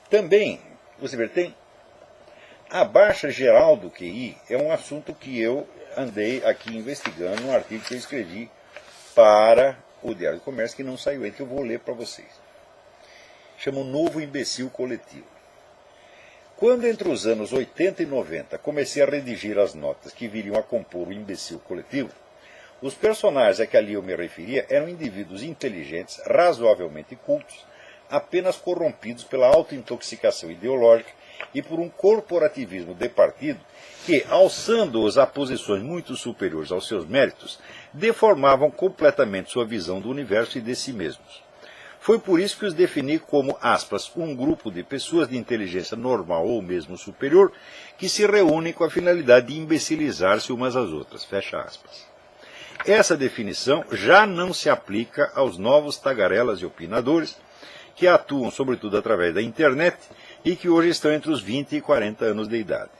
também, você vê, tem a baixa geral do QI é um assunto que eu andei aqui investigando num artigo que eu escrevi para o Diário do Comércio, que não saiu ainda, que eu vou ler para vocês. Chama o Novo Imbecil Coletivo. Quando entre os anos 80 e 90 comecei a redigir as notas que viriam a compor o imbecil coletivo, os personagens a que ali eu me referia eram indivíduos inteligentes, razoavelmente cultos, apenas corrompidos pela autointoxicação ideológica e por um corporativismo de partido que, alçando-os a posições muito superiores aos seus méritos, deformavam completamente sua visão do universo e de si mesmos. Foi por isso que os defini como, aspas, um grupo de pessoas de inteligência normal ou mesmo superior que se reúnem com a finalidade de imbecilizar-se umas às outras, fecha aspas. Essa definição já não se aplica aos novos tagarelas e opinadores que atuam sobretudo através da internet e que hoje estão entre os 20 e 40 anos de idade.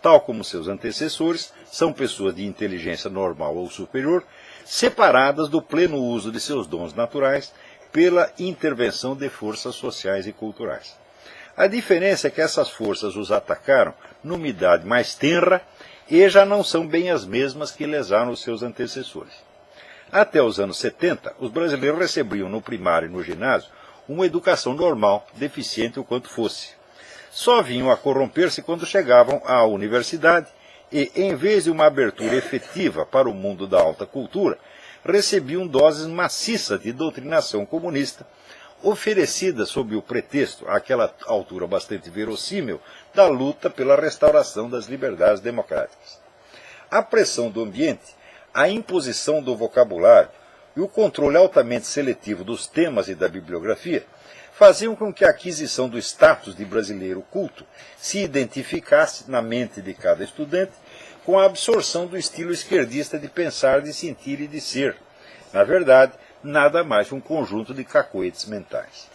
Tal como seus antecessores, são pessoas de inteligência normal ou superior, separadas do pleno uso de seus dons naturais pela intervenção de forças sociais e culturais. A diferença é que essas forças os atacaram numa idade mais tenra e já não são bem as mesmas que lesaram os seus antecessores. Até os anos 70, os brasileiros recebiam no primário e no ginásio uma educação normal, deficiente o quanto fosse. Só vinham a corromper-se quando chegavam à universidade e, em vez de uma abertura efetiva para o mundo da alta cultura, recebiam doses maciças de doutrinação comunista, oferecida sob o pretexto, àquela altura bastante verossímil, da luta pela restauração das liberdades democráticas. A pressão do ambiente, a imposição do vocabulário e o controle altamente seletivo dos temas e da bibliografia faziam com que a aquisição do status de brasileiro culto se identificasse na mente de cada estudante com a absorção do estilo esquerdista de pensar, de sentir e de ser. Na verdade, nada mais que um conjunto de cacoetes mentais.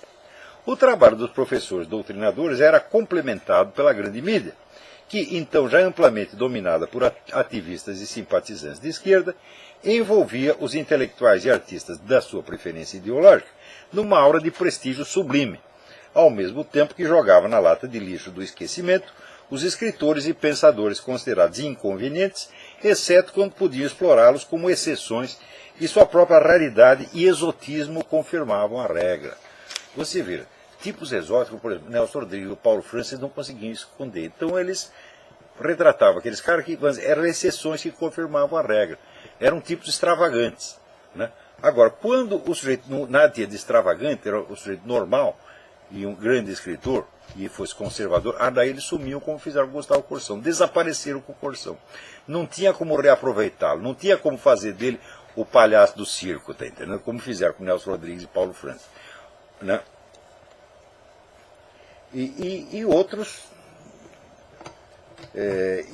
O trabalho dos professores doutrinadores era complementado pela grande mídia, que, então já amplamente dominada por ativistas e simpatizantes de esquerda, envolvia os intelectuais e artistas da sua preferência ideológica numa aura de prestígio sublime, ao mesmo tempo que jogava na lata de lixo do esquecimento os escritores e pensadores considerados inconvenientes, exceto quando podiam explorá-los como exceções e sua própria raridade e exotismo confirmavam a regra. Você vê, tipos exóticos, por exemplo, Nelson Rodrigues e Paulo Francis não conseguiam esconder. Então eles retratavam aqueles caras que eram exceções que confirmavam a regra. Eram tipos extravagantes. Né? Agora, quando o sujeito, nada tinha de extravagante, era o sujeito normal e um grande escritor, e fosse conservador, daí eles sumiam como fizeram com Gustavo Corsão, desapareceram com o Corsão. Não tinha como reaproveitá-lo, não tinha como fazer dele o palhaço do circo, tá entendendo? Como fizeram com Nelson Rodrigues e Paulo Francis. Né? E outros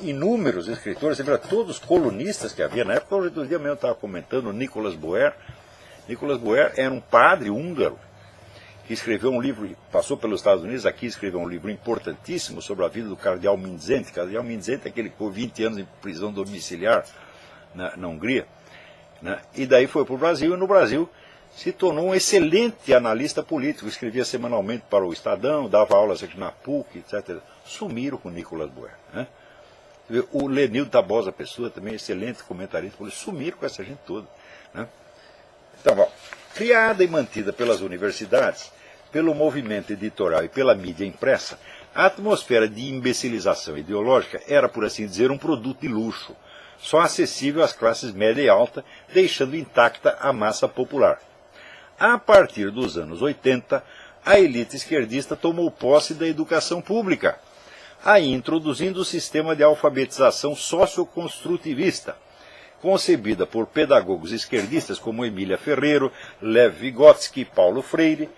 inúmeros escritores, você vê, todos os colunistas que havia na época. Hoje do dia mesmo eu estava comentando o Nicolas Boer. Nicolas Boer era um padre húngaro que escreveu um livro, passou pelos Estados Unidos, aqui escreveu um livro importantíssimo sobre a vida do cardeal Mindszenty. Cardeal Mindszenty é aquele que ficou 20 anos em prisão domiciliar na Hungria. Né? E daí foi para o Brasil, e no Brasil se tornou um excelente analista político, escrevia semanalmente para o Estadão, dava aulas aqui na PUC, etc. Sumiram com Nicolas Boer. Né? O Lenildo Tabosa Pessoa, também excelente comentarista político, sumiram com essa gente toda. Né? Então, bom, criada e mantida pelas universidades, pelo movimento editorial e pela mídia impressa, a atmosfera de imbecilização ideológica era, por assim dizer, um produto de luxo, só acessível às classes média e alta, deixando intacta a massa popular. A partir dos anos 80, a elite esquerdista tomou posse da educação pública, aí introduzindo o sistema de alfabetização socioconstrutivista, concebida por pedagogos esquerdistas como Emília Ferreiro, Lev Vygotsky e Paulo Freire,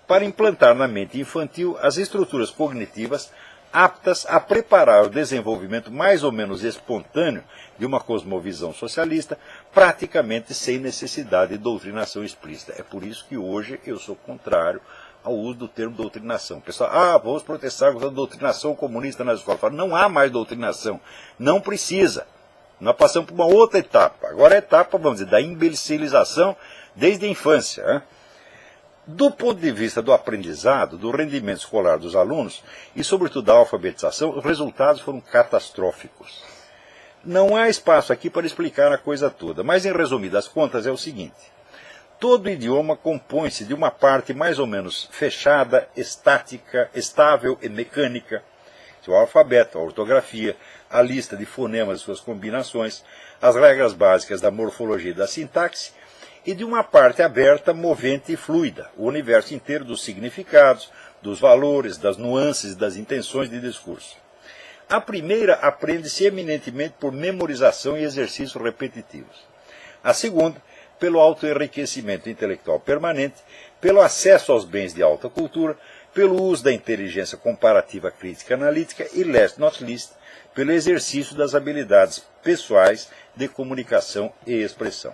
para implantar na mente infantil as estruturas cognitivas aptas a preparar o desenvolvimento mais ou menos espontâneo de uma cosmovisão socialista, praticamente sem necessidade de doutrinação explícita. É por isso que hoje eu sou contrário ao uso do termo doutrinação. O pessoal, vamos protestar contra a doutrinação comunista nas escolas. Falo, não há mais doutrinação, não precisa. Nós passamos por uma outra etapa. Agora é a etapa, vamos dizer, da imbecilização desde a infância. Né? Do ponto de vista do aprendizado, do rendimento escolar dos alunos e, sobretudo, da alfabetização, os resultados foram catastróficos. Não há espaço aqui para explicar a coisa toda, mas, em resumidas contas, é o seguinte. Todo idioma compõe-se de uma parte mais ou menos fechada, estática, estável e mecânica, o alfabeto, a ortografia, a lista de fonemas e suas combinações, as regras básicas da morfologia e da sintaxe, e de uma parte aberta, movente e fluida, o universo inteiro dos significados, dos valores, das nuances e das intenções de discurso. A primeira aprende-se eminentemente por memorização e exercícios repetitivos. A segunda, pelo autoenriquecimento intelectual permanente, pelo acesso aos bens de alta cultura, pelo uso da inteligência comparativa crítica analítica e, last not least, pelo exercício das habilidades pessoais de comunicação e expressão.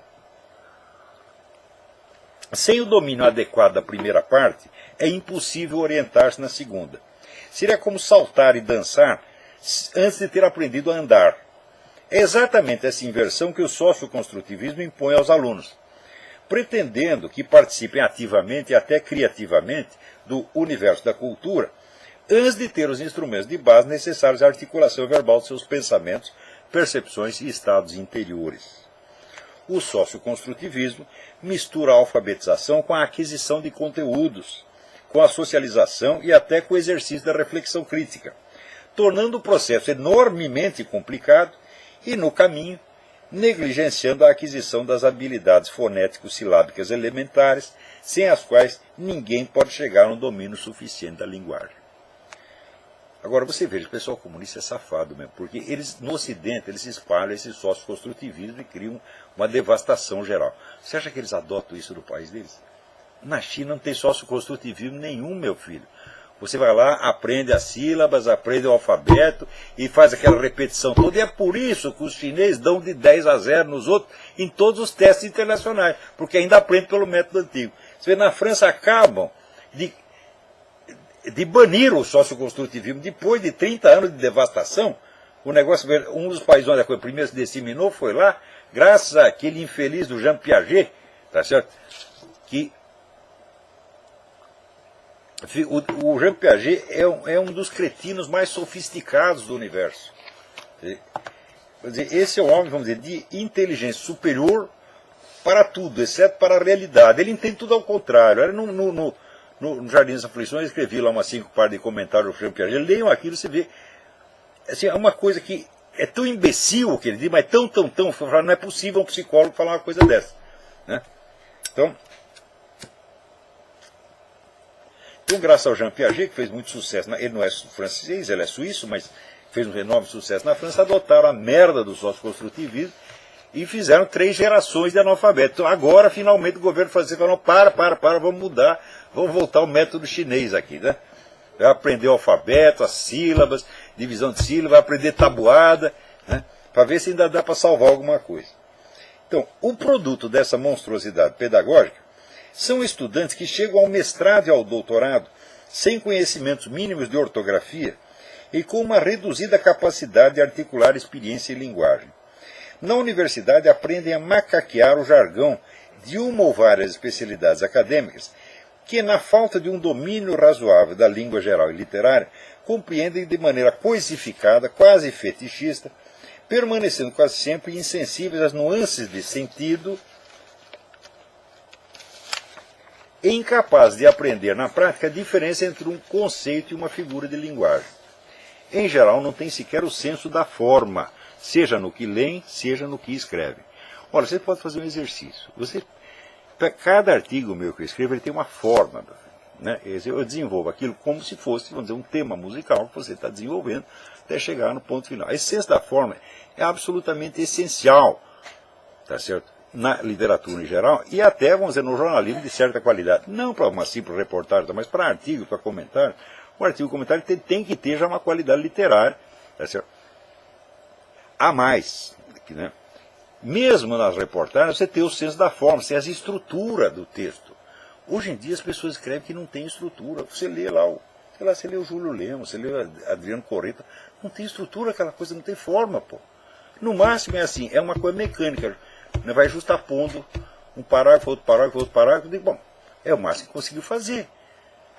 Sem o domínio adequado da primeira parte, é impossível orientar-se na segunda. Seria como saltar e dançar antes de ter aprendido a andar. É exatamente essa inversão que o socioconstrutivismo impõe aos alunos, pretendendo que participem ativamente e até criativamente do universo da cultura, antes de ter os instrumentos de base necessários à articulação verbal de seus pensamentos, percepções e estados interiores. O socioconstrutivismo mistura a alfabetização com a aquisição de conteúdos, com a socialização e até com o exercício da reflexão crítica, tornando o processo enormemente complicado e, no caminho, negligenciando a aquisição das habilidades fonético-silábicas elementares, sem as quais ninguém pode chegar a um domínio suficiente da linguagem. Agora você veja, o pessoal comunista é safado mesmo, porque eles, no Ocidente, eles espalham esse socioconstrutivismo e criam uma devastação geral. Você acha que eles adotam isso no país deles? Na China não tem socioconstrutivismo nenhum, meu filho. Você vai lá, aprende as sílabas, aprende o alfabeto e faz aquela repetição toda. E é por isso que os chineses dão de 10-0 nos outros em todos os testes internacionais, porque ainda aprende pelo método antigo. Você vê, na França acabam de banir o socioconstrutivismo depois de 30 anos de devastação. O negócio, um dos países onde a coisa primeiro se disseminou foi lá, graças àquele infeliz do Jean Piaget, tá certo? Que o Jean Piaget é um dos cretinos mais sofisticados do universo. Quer dizer, esse é um homem, vamos dizer, de inteligência superior para tudo, exceto para a realidade. Ele entende tudo ao contrário. No Jardim das Aflições, eu escrevi lá umas 5 partes de comentários do Jean Piaget. Leiam aquilo, você vê. Assim, é uma coisa que é tão imbecil que ele diz, mas tão, não é possível um psicólogo falar uma coisa dessa. Né? Então, graças ao Jean Piaget, que fez muito sucesso, ele não é francês, ele é suíço, mas fez um enorme sucesso na França, adotaram a merda do socioconstrutivismo e fizeram 3 gerações de analfabetos. Então agora, finalmente, o governo francês falou, para, vamos mudar, vamos voltar ao método chinês aqui, né? Vai aprender o alfabeto, as sílabas, divisão de sílabas, vai aprender tabuada, né? Para ver se ainda dá para salvar alguma coisa. Então, o produto dessa monstruosidade pedagógica são estudantes que chegam ao mestrado e ao doutorado sem conhecimentos mínimos de ortografia e com uma reduzida capacidade de articular experiência e linguagem. Na universidade aprendem a macaquear o jargão de uma ou várias especialidades acadêmicas que, na falta de um domínio razoável da língua geral e literária, compreendem de maneira coisificada, quase fetichista, permanecendo quase sempre insensíveis às nuances de sentido e incapazes de aprender na prática a diferença entre um conceito e uma figura de linguagem. Em geral, não tem sequer o senso da forma, seja no que leem, seja no que escrevem. Olha, você pode fazer um exercício. Cada artigo meu que eu escrevo, ele tem uma forma. Né? Eu desenvolvo aquilo como se fosse, vamos dizer, um tema musical que você está desenvolvendo até chegar no ponto final. A essência da forma é absolutamente essencial, tá certo? Na literatura em geral e até, vamos dizer, no jornalismo de certa qualidade. Não para uma simples reportagem, mas para artigo, para comentário. O artigo comentário tem que ter já uma qualidade literária, tá certo? A mais, né? Mesmo nas reportagens, você tem o senso da forma, você tem a estrutura do texto. Hoje em dia as pessoas escrevem que não tem estrutura. Você lê lá, você lê o Júlio Lemos, você lê o Adriano Corrêa, não tem estrutura aquela coisa, não tem forma, pô. No máximo é assim, é uma coisa mecânica. Vai justapondo um parágrafo, outro parágrafo, outro parágrafo. Bom, É o máximo que conseguiu fazer.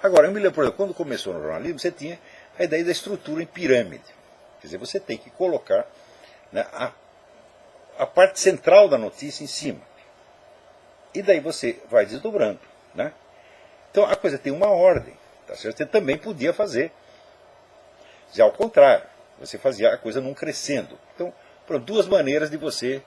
Agora, eu me lembro, por exemplo, quando começou no jornalismo, você tinha a ideia da estrutura em pirâmide. Quer dizer, você tem que colocar, né, a parte central da notícia em cima. E daí você vai desdobrando. Né? Então a coisa tem uma ordem. Tá certo? Você também podia fazer. Já ao contrário, você fazia a coisa não crescendo. Então, foram duas maneiras de você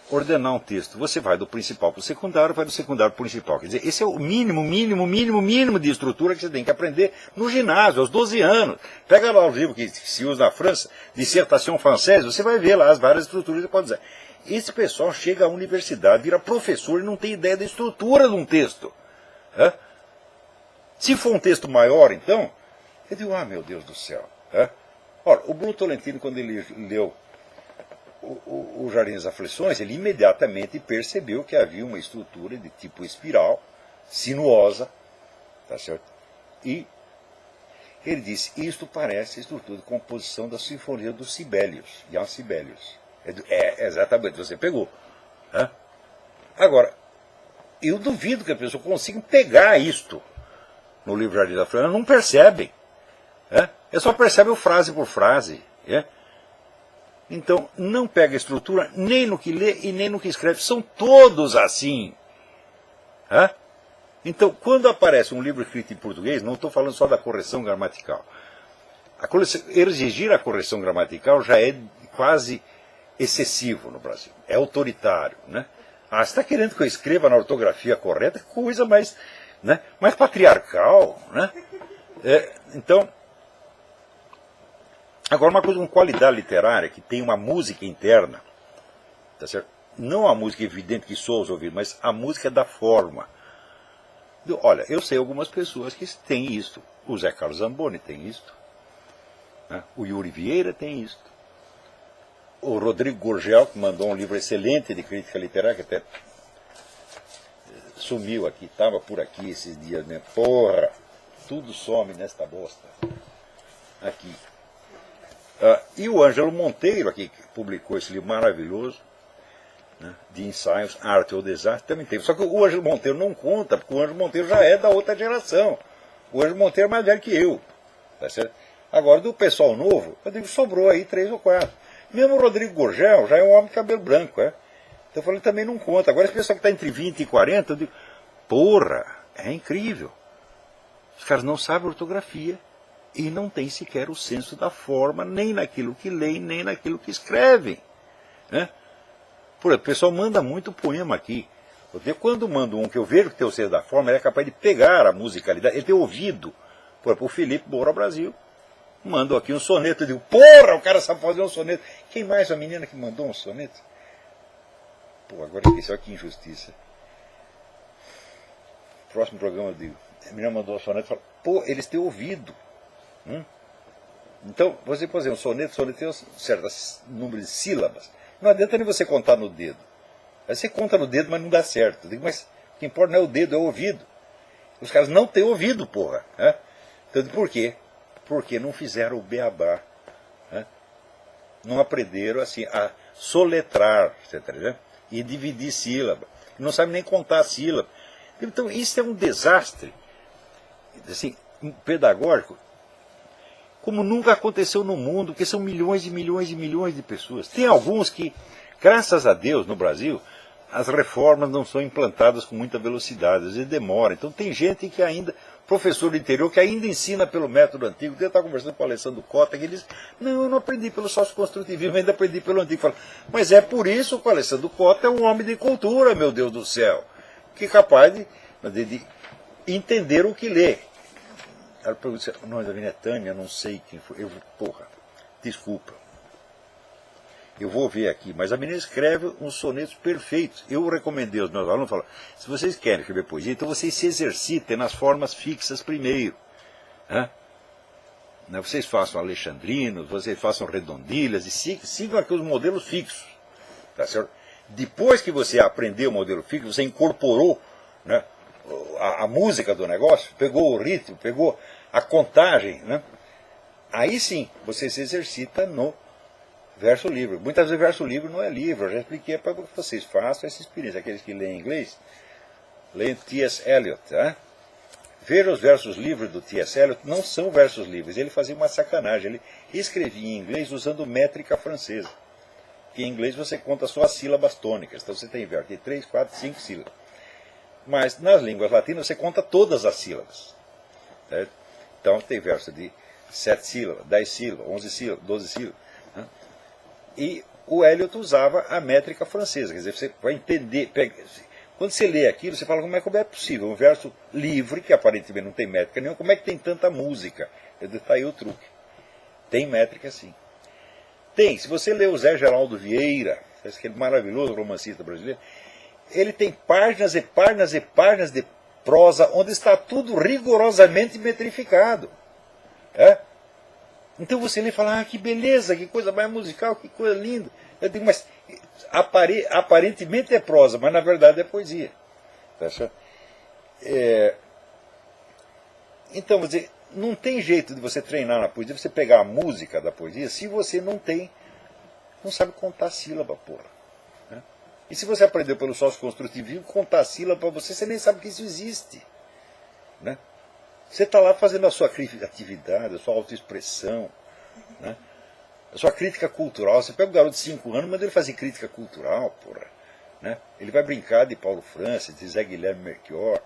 ordenar um texto. Você vai do principal para o secundário, vai do secundário para o principal. Quer dizer, esse é o mínimo de estrutura que você tem que aprender no ginásio, aos 12 anos. Pega lá o livro que se usa na França, Dissertation Française, você vai ver lá as várias estruturas que pode usar. Esse pessoal chega à universidade, vira professor e não tem ideia da estrutura de um texto. Hã? Se for um texto maior, então, eu digo, meu Deus do céu. Hã? Ora, o Bruno Tolentino, quando ele leu o Jardim das Aflições, ele imediatamente percebeu que havia uma estrutura de tipo espiral, sinuosa, tá certo? E ele disse, isto parece a estrutura de composição da Sinfonia dos Sibelius, Jan Sibelius. Exatamente, você pegou. Hã? Agora, eu duvido que a pessoa consiga pegar isto no livro Jardim das Aflições, não percebem. Só percebem frase por frase. Então, não pega a estrutura nem no que lê e nem no que escreve. São todos assim. Então, quando aparece um livro escrito em português, não estou falando só da correção gramatical. Exigir a correção gramatical já é quase excessivo no Brasil. É autoritário. Né? Você está querendo que eu escreva na ortografia correta? Coisa mais, né, mais patriarcal. Né? Então... Agora, uma coisa com qualidade literária, que tem uma música interna, tá certo? Não a música evidente que soa aos ouvidos, mas a música da forma. Olha, eu sei algumas pessoas que têm isto. O Zé Carlos Zamboni tem isto. Né? O Yuri Vieira tem isto. O Rodrigo Gurgel, que mandou um livro excelente de crítica literária, que até sumiu aqui, estava por aqui esses dias, né? Porra, tudo some nesta bosta. Aqui. E o Ângelo Monteiro, aqui, que publicou esse livro maravilhoso, né, de ensaios, Arte ou Desastre, também teve. Só que o Ângelo Monteiro não conta, porque o Ângelo Monteiro já é da outra geração. O Ângelo Monteiro é mais velho que eu. Tá certo? Agora, do pessoal novo, eu digo, sobrou aí 3 ou 4. Mesmo o Rodrigo Gurgel já é um homem de cabelo branco. Então eu falei, também não conta. Agora, esse pessoal que está entre 20 e 40, eu digo, porra, é incrível. Os caras não sabem ortografia. E não tem sequer o senso da forma, nem naquilo que leem, nem naquilo que escrevem. Né? Por exemplo, o pessoal manda muito poema aqui. Quando mando um que eu vejo que tem o senso da forma, ele é capaz de pegar a musicalidade, ele tem ouvido. Por exemplo, o Felipe Moura Brasil mandou aqui um soneto. Eu digo, porra, o cara sabe fazer um soneto. Quem mais? A menina que mandou um soneto? Pô, agora esqueci, olha que injustiça. Próximo programa eu digo, a menina mandou um soneto e fala, pô, eles têm ouvido. Então, você pode dizer, um soneto tem um certo número de sílabas. Não adianta nem você contar no dedo. Aí você conta no dedo, mas não dá certo. Eu digo, mas o que importa não é o dedo, é o ouvido. Os caras não têm ouvido, porra. Então, por quê? Porque não fizeram o beabá. Não aprenderam assim, a soletrar, você tá entendendo? E dividir sílaba. Não sabem nem contar a sílaba. Então, isso é um desastre assim, pedagógico, como nunca aconteceu no mundo, porque são milhões e milhões e milhões de pessoas. Tem alguns que, graças a Deus, no Brasil, as reformas não são implantadas com muita velocidade, às vezes demora. Então tem gente que ainda, professor do interior, que ainda ensina pelo método antigo. Eu estava conversando com o Alessandro Cota, que ele diz, não, eu não aprendi pelo sócio-construtivismo, ainda aprendi pelo antigo. Falo, mas é por isso que o Alessandro Cota é um homem de cultura, meu Deus do céu, que é capaz de entender o que lê. Ela pergunta, o nome da menina é Tânia, não sei quem foi. Porra, desculpa. Eu vou ver aqui. Mas a menina escreve uns sonetos perfeitos. Eu recomendei aos meus alunos, falo, se vocês querem escrever poesia, então vocês se exercitem nas formas fixas primeiro. Vocês façam alexandrinos, vocês façam redondilhas, e sigam aqui os modelos fixos. Tá certo? Depois que você aprendeu o modelo fixo, você incorporou, né, a música do negócio, pegou o ritmo, pegou a contagem, né? Aí sim, você se exercita no verso livre. Muitas vezes verso livre não é livro, eu já expliquei para que vocês façam essa experiência. Aqueles que leem inglês, Leia T.S. Eliot. Né? Veja os versos livres do T.S. Eliot, não são versos livres, ele fazia uma sacanagem, ele escrevia em inglês usando métrica francesa. Que em inglês você conta só as sílabas tônicas, então você tem verso de 3, 4, 5 sílabas. Mas nas línguas latinas você conta todas as sílabas. Certo? Então tem verso de 7 sílabas, 10 sílabas, 11 sílabas, 12 sílabas. Né? E o Eliot usava a métrica francesa, quer dizer, você vai entender. Quando você lê aquilo, você fala, como é possível? Um verso livre, que aparentemente não tem métrica nenhuma, como é que tem tanta música? Está aí o truque. Tem métrica sim. Tem, se você lê o Zé Geraldo Vieira, aquele maravilhoso romancista brasileiro, ele tem páginas e páginas e páginas de prosa onde está tudo rigorosamente metrificado. É? Então você lê e fala, que beleza, que coisa mais musical, que coisa linda. Eu digo, mas aparentemente é prosa, mas na verdade é poesia. Tá certo? Então, quer dizer, não tem jeito de você treinar na poesia, você pegar a música da poesia, se você não sabe contar sílaba, porra. Né? E se você aprendeu pelo socioconstrutivismo, contar sílaba para você nem sabe que isso existe. Né? Você está lá fazendo a sua criatividade, a sua autoexpressão, né? A sua crítica cultural. Você pega um garoto de 5 anos, manda ele fazer crítica cultural, porra. Né? Ele vai brincar de Paulo Francis, de Zé Guilherme Melchior.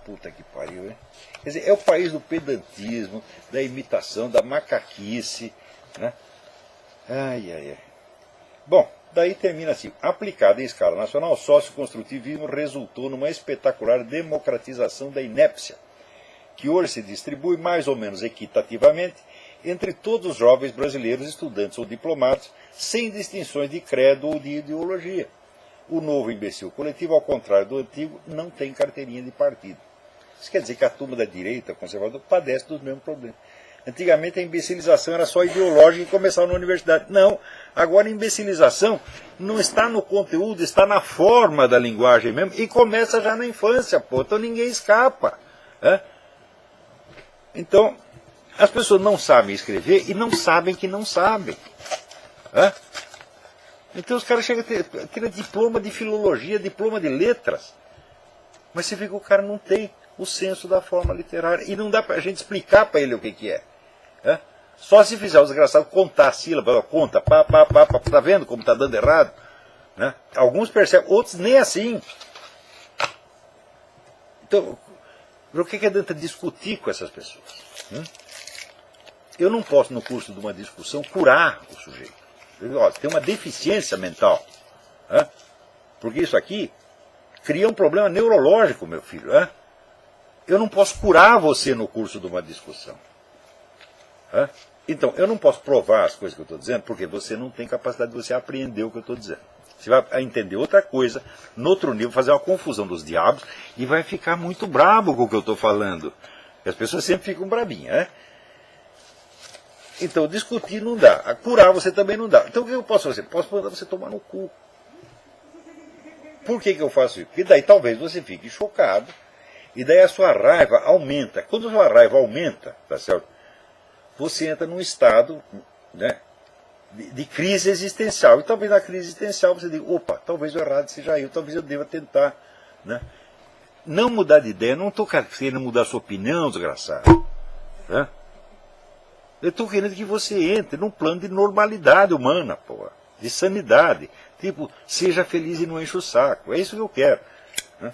Puta que pariu, hein? Quer dizer, é o país do pedantismo, da imitação, da macaquice. Né? Ai, ai, ai. Bom, daí termina assim. Aplicado em escala nacional, o socioconstrutivismo resultou numa espetacular democratização da inépcia, que hoje se distribui mais ou menos equitativamente entre todos os jovens brasileiros, estudantes ou diplomados, sem distinções de credo ou de ideologia. O novo imbecil coletivo, ao contrário do antigo, não tem carteirinha de partido. Isso quer dizer que a turma da direita conservadora padece dos mesmos problemas. Antigamente a imbecilização era só ideológica e começava na universidade. Não, agora a imbecilização não está no conteúdo, está na forma da linguagem mesmo, e começa já na infância, pô, então ninguém escapa. Né? Então, as pessoas não sabem escrever e não sabem que não sabem. Né? Então os caras chegam a ter diploma de filologia, diploma de letras, mas você vê que o cara não tem o senso da forma literária, e não dá para a gente explicar para ele o que é. Né? Só se fizer o desgraçado contar a sílaba, conta, tá vendo como está dando errado? Né? Alguns percebem, outros nem assim. Então, o que adianta discutir com essas pessoas? Eu não posso, no curso de uma discussão, curar o sujeito. Tem uma deficiência mental. Né? Porque isso aqui cria um problema neurológico, meu filho. Né? Eu não posso curar você no curso de uma discussão. Né? Então, eu não posso provar as coisas que eu estou dizendo, porque você não tem capacidade de você apreender o que eu estou dizendo. Você vai entender outra coisa, no outro nível, fazer uma confusão dos diabos, e vai ficar muito brabo com o que eu estou falando. E as pessoas sempre ficam brabinhas, né? Então, discutir não dá. A curar você também não dá. Então, o que eu posso fazer? Posso mandar você tomar no cu. Por que eu faço isso? Porque daí talvez você fique chocado, e daí a sua raiva aumenta. Quando a sua raiva aumenta, tá certo? Você entra num estado, né, de crise existencial. E talvez na crise existencial você diga, opa, talvez o errado seja eu, talvez eu deva tentar. Né? Não mudar de ideia, não estou querendo mudar a sua opinião, desgraçado. Né? Eu estou querendo que você entre num plano de normalidade humana, porra, de sanidade. Tipo, seja feliz e não enche o saco. É isso que eu quero. Né?